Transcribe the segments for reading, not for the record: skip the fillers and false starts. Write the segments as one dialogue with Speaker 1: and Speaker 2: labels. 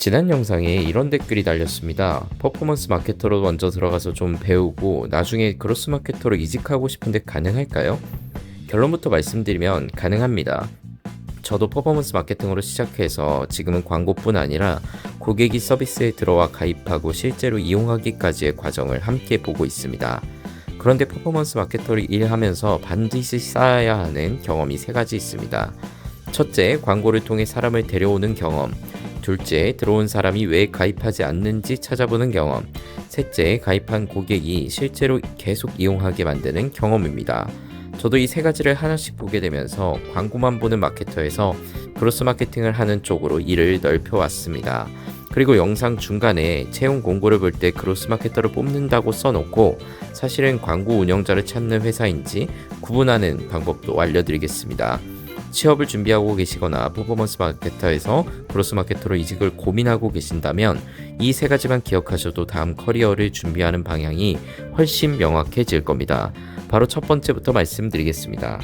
Speaker 1: 지난 영상에 이런 댓글이 달렸습니다. 퍼포먼스 마케터로 먼저 들어가서 좀 배우고 나중에 그로스 마케터로 이직하고 싶은데 가능할까요? 결론부터 말씀드리면 가능합니다. 저도 퍼포먼스 마케팅으로 시작해서 지금은 광고뿐 아니라 고객이 서비스에 들어와 가입하고 실제로 이용하기까지의 과정을 함께 보고 있습니다. 그런데 퍼포먼스 마케터로 일하면서 반드시 쌓아야 하는 경험이 세 가지 있습니다. 첫째, 광고를 통해 사람을 데려오는 경험. 둘째, 들어온 사람이 왜 가입하지 않는지 찾아보는 경험. 셋째, 가입한 고객이 실제로 계속 이용하게 만드는 경험입니다. 저도 이 세 가지를 하나씩 보게 되면서 광고만 보는 마케터에서 그로스 마케팅을 하는 쪽으로 일을 넓혀왔습니다. 그리고 영상 중간에 채용 공고를 볼 때 그로스 마케터를 뽑는다고 써놓고 사실은 광고 운영자를 찾는 회사인지 구분하는 방법도 알려드리겠습니다. 취업을 준비하고 계시거나 퍼포먼스 마케터에서 그로스 마케터로 이직을 고민하고 계신다면 이 세 가지만 기억하셔도 다음 커리어를 준비하는 방향이 훨씬 명확해질 겁니다. 바로 첫 번째부터 말씀드리겠습니다.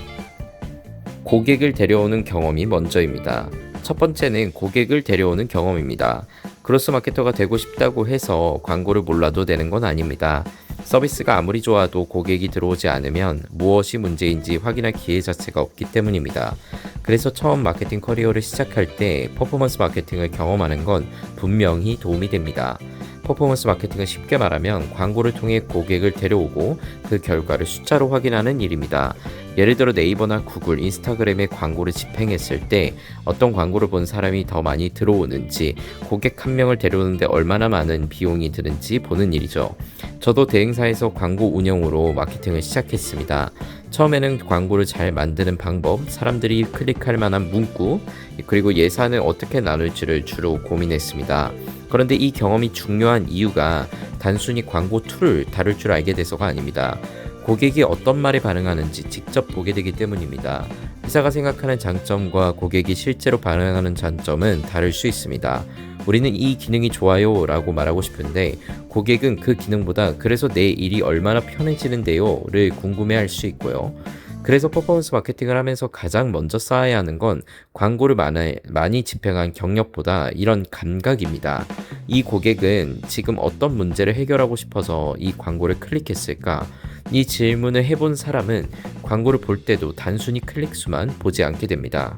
Speaker 1: 고객을 데려오는 경험이 먼저입니다. 첫 번째는 고객을 데려오는 경험입니다. 그로스 마케터가 되고 싶다고 해서 광고를 몰라도 되는 건 아닙니다. 서비스가 아무리 좋아도 고객이 들어오지 않으면 무엇이 문제인지 확인할 기회 자체가 없기 때문입니다. 그래서 처음 마케팅 커리어를 시작할 때 퍼포먼스 마케팅을 경험하는 건 분명히 도움이 됩니다. 퍼포먼스 마케팅은 쉽게 말하면 광고를 통해 고객을 데려오고 그 결과를 숫자로 확인하는 일입니다. 예를 들어 네이버나 구글, 인스타그램에 광고를 집행했을 때 어떤 광고를 본 사람이 더 많이 들어오는지, 고객 한 명을 데려오는데 얼마나 많은 비용이 드는지 보는 일이죠. 저도 대행사에서 광고 운영으로 마케팅을 시작했습니다. 처음에는 광고를 잘 만드는 방법, 사람들이 클릭할 만한 문구, 그리고 예산을 어떻게 나눌지를 주로 고민했습니다. 그런데 이 경험이 중요한 이유가 단순히 광고 툴을 다룰 줄 알게 돼서가 아닙니다. 고객이 어떤 말에 반응하는지 직접 보게 되기 때문입니다. 회사가 생각하는 장점과 고객이 실제로 반응하는 장점은 다를 수 있습니다. 우리는 이 기능이 좋아요 라고 말하고 싶은데 고객은 그 기능보다 그래서 내 일이 얼마나 편해지는데요 를 궁금해할 수 있고요. 그래서 퍼포먼스 마케팅을 하면서 가장 먼저 쌓아야 하는 건 광고를 많이 집행한 경력보다 이런 감각입니다. 이 고객은 지금 어떤 문제를 해결하고 싶어서 이 광고를 클릭했을까? 이 질문을 해본 사람은 광고를 볼 때도 단순히 클릭 수만 보지 않게 됩니다.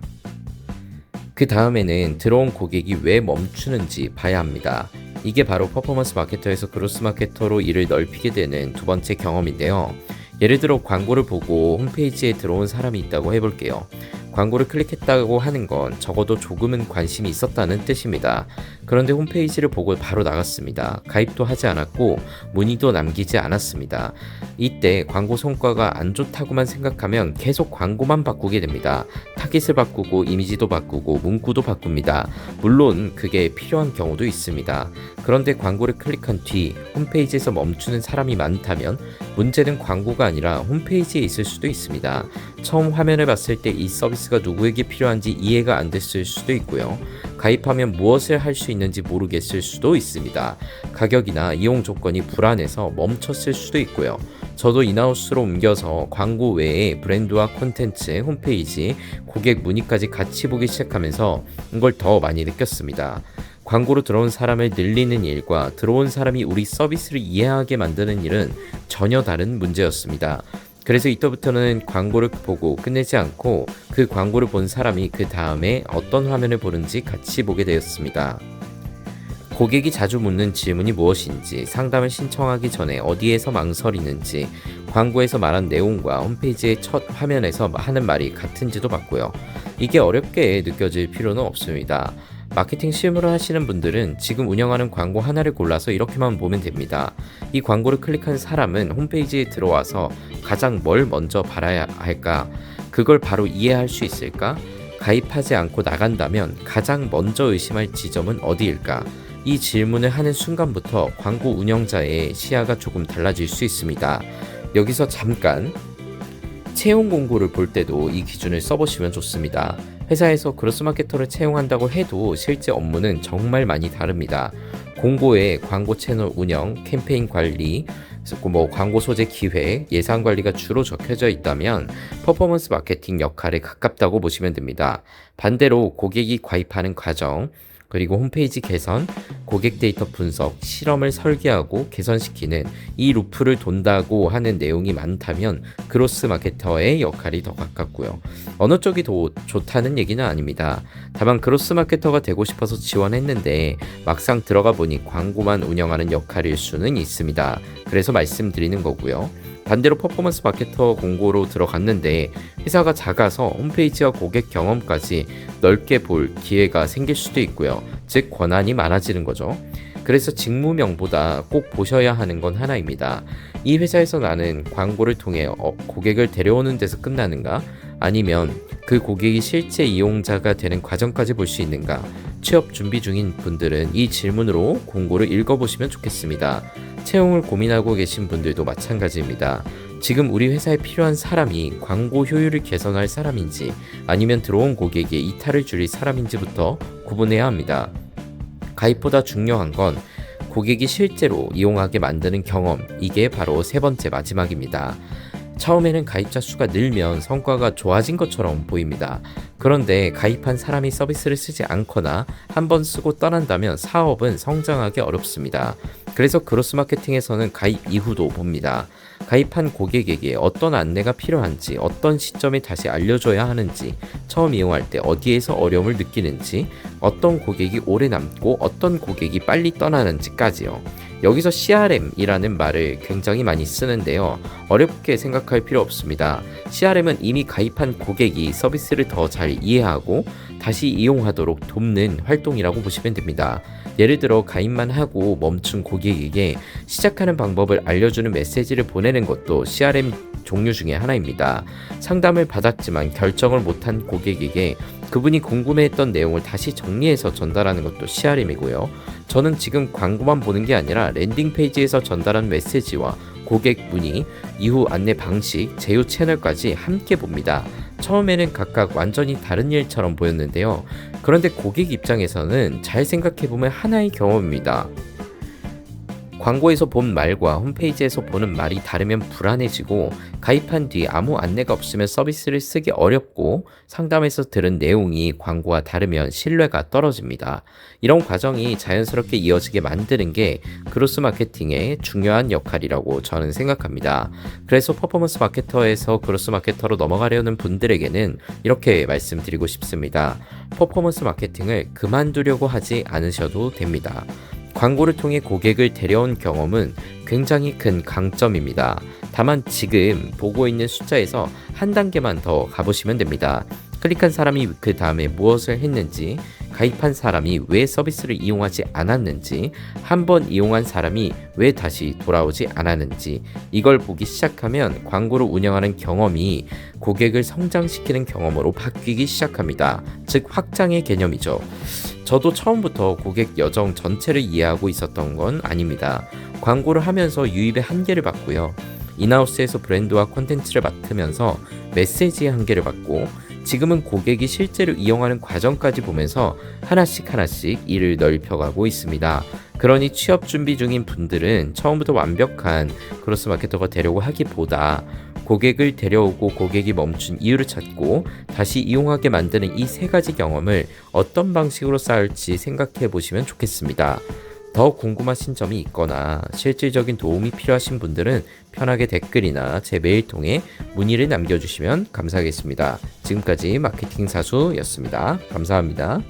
Speaker 1: 그 다음에는 들어온 고객이 왜 멈추는지 봐야 합니다. 이게 바로 퍼포먼스 마케터에서 그로스 마케터로 일을 넓히게 되는 두 번째 경험인데요. 예를 들어 광고를 보고 홈페이지에 들어온 사람이 있다고 해볼게요. 광고를 클릭했다고 하는 건 적어도 조금은 관심이 있었다는 뜻입니다. 그런데 홈페이지를 보고 바로 나갔습니다. 가입도 하지 않았고 문의도 남기지 않았습니다. 이때 광고 성과가 안 좋다고만 생각하면 계속 광고만 바꾸게 됩니다. 타깃을 바꾸고 이미지도 바꾸고 문구도 바꿉니다. 물론 그게 필요한 경우도 있습니다. 그런데 광고를 클릭한 뒤 홈페이지에서 멈추는 사람이 많다면 문제는 광고가 아니라 홈페이지에 있을 수도 있습니다. 처음 화면을 봤을 때 이 서비스가 누구에게 필요한지 이해가 안 됐을 수도 있고요. 가입하면 무엇을 할 수 있는지 모르겠을 수도 있습니다. 가격이나 이용 조건이 불안해서 멈췄을 수도 있고요. 저도 인하우스로 옮겨서 광고 외에 브랜드와 콘텐츠, 홈페이지, 고객 문의까지 같이 보기 시작하면서 이걸 더 많이 느꼈습니다. 광고로 들어온 사람을 늘리는 일과 들어온 사람이 우리 서비스를 이해하게 만드는 일은 전혀 다른 문제였습니다. 그래서 이때부터는 광고를 보고 끝내지 않고 그 광고를 본 사람이 그 다음에 어떤 화면을 보는지 같이 보게 되었습니다. 고객이 자주 묻는 질문이 무엇인지, 상담을 신청하기 전에 어디에서 망설이는지, 광고에서 말한 내용과 홈페이지의 첫 화면에서 하는 말이 같은지도 봤고요. 이게 어렵게 느껴질 필요는 없습니다. 마케팅 실무를 하시는 분들은 지금 운영하는 광고 하나를 골라서 이렇게만 보면 됩니다. 이 광고를 클릭한 사람은 홈페이지에 들어와서 가장 뭘 먼저 바라야 할까? 그걸 바로 이해할 수 있을까? 가입하지 않고 나간다면 가장 먼저 의심할 지점은 어디일까? 이 질문을 하는 순간부터 광고 운영자의 시야가 조금 달라질 수 있습니다. 여기서 잠깐 채용 공고를 볼 때도 이 기준을 써보시면 좋습니다. 회사에서 그로스 마케터를 채용한다고 해도 실제 업무는 정말 많이 다릅니다. 공고에 광고 채널 운영, 캠페인 관리, 광고 소재 기획, 예산 관리가 주로 적혀져 있다면 퍼포먼스 마케팅 역할에 가깝다고 보시면 됩니다. 반대로 고객이 가입하는 과정, 그리고 홈페이지 개선, 고객 데이터 분석, 실험을 설계하고 개선시키는 이 루프를 돈다고 하는 내용이 많다면 그로스 마케터의 역할이 더 가깝고요. 어느 쪽이 더 좋다는 얘기는 아닙니다. 다만 그로스 마케터가 되고 싶어서 지원했는데 막상 들어가 보니 광고만 운영하는 역할일 수는 있습니다. 그래서 말씀드리는 거고요. 반대로 퍼포먼스 마케터 공고로 들어갔는데 회사가 작아서 홈페이지와 고객 경험까지 넓게 볼 기회가 생길 수도 있고요. 즉 권한이 많아지는 거죠. 그래서 직무명보다 꼭 보셔야 하는 건 하나입니다. 이 회사에서 나는 광고를 통해 고객을 데려오는 데서 끝나는가? 아니면 그 고객이 실제 이용자가 되는 과정까지 볼 수 있는가? 취업 준비 중인 분들은 이 질문으로 공고를 읽어보시면 좋겠습니다. 채용을 고민하고 계신 분들도 마찬가지입니다. 지금 우리 회사에 필요한 사람이 광고 효율을 개선할 사람인지 아니면 들어온 고객에 이탈을 줄일 사람인지부터 구분해야 합니다. 가입보다 중요한 건 고객이 실제로 이용하게 만드는 경험, 이게 바로 세 번째 마지막입니다. 처음에는 가입자 수가 늘면 성과가 좋아진 것처럼 보입니다. 그런데 가입한 사람이 서비스를 쓰지 않거나 한번 쓰고 떠난다면 사업은 성장하기 어렵습니다. 그래서 그로스 마케팅에서는 가입 이후도 봅니다. 가입한 고객에게 어떤 안내가 필요한지, 어떤 시점에 다시 알려줘야 하는지, 처음 이용할 때 어디에서 어려움을 느끼는지, 어떤 고객이 오래 남고 어떤 고객이 빨리 떠나는지까지요. 여기서 CRM이라는 말을 굉장히 많이 쓰는데요. 어렵게 생각할 필요 없습니다. CRM은 이미 가입한 고객이 서비스를 더 잘 이해하고 다시 이용하도록 돕는 활동이라고 보시면 됩니다. 예를 들어 가입만 하고 멈춘 고객에게 시작하는 방법을 알려주는 메시지를 보내는 것도 CRM 종류 중에 하나입니다. 상담을 받았지만 결정을 못한 고객에게 그분이 궁금해했던 내용을 다시 정리해서 전달하는 것도 CRM이고요. 저는 지금 광고만 보는 게 아니라 랜딩 페이지에서 전달한 메시지와 고객 문의, 이후 안내 방식, 제휴 채널까지 함께 봅니다. 처음에는 각각 완전히 다른 일처럼 보였는데요. 그런데 고객 입장에서는 잘 생각해보면 하나의 경험입니다. 광고에서 본 말과 홈페이지에서 보는 말이 다르면 불안해지고 가입한 뒤 아무 안내가 없으면 서비스를 쓰기 어렵고 상담에서 들은 내용이 광고와 다르면 신뢰가 떨어집니다. 이런 과정이 자연스럽게 이어지게 만드는 게 그로스 마케팅의 중요한 역할이라고 저는 생각합니다. 그래서 퍼포먼스 마케터에서 그로스 마케터로 넘어가려는 분들에게는 이렇게 말씀드리고 싶습니다. 퍼포먼스 마케팅을 그만두려고 하지 않으셔도 됩니다. 광고를 통해 고객을 데려온 경험은 굉장히 큰 강점입니다. 다만 지금 보고 있는 숫자에서 한 단계만 더 가보시면 됩니다. 클릭한 사람이 그 다음에 무엇을 했는지, 가입한 사람이 왜 서비스를 이용하지 않았는지, 한번 이용한 사람이 왜 다시 돌아오지 않았는지, 이걸 보기 시작하면 광고를 운영하는 경험이 고객을 성장시키는 경험으로 바뀌기 시작합니다. 즉 확장의 개념이죠. 저도 처음부터 고객 여정 전체를 이해하고 있었던 건 아닙니다. 광고를 하면서 유입의 한계를 봤고요. 인하우스에서 브랜드와 콘텐츠를 맡으면서 메시지의 한계를 봤고, 지금은 고객이 실제로 이용하는 과정까지 보면서 하나씩 일을 넓혀가고 있습니다. 그러니 취업 준비 중인 분들은 처음부터 완벽한 크로스 마케터가 되려고 하기보다 고객을 데려오고 고객이 멈춘 이유를 찾고 다시 이용하게 만드는 이 세 가지 경험을 어떤 방식으로 쌓을지 생각해 보시면 좋겠습니다. 더 궁금하신 점이 있거나 실질적인 도움이 필요하신 분들은 편하게 댓글이나 제 메일 통해 문의를 남겨주시면 감사하겠습니다. 지금까지 마케팅 사수였습니다. 감사합니다.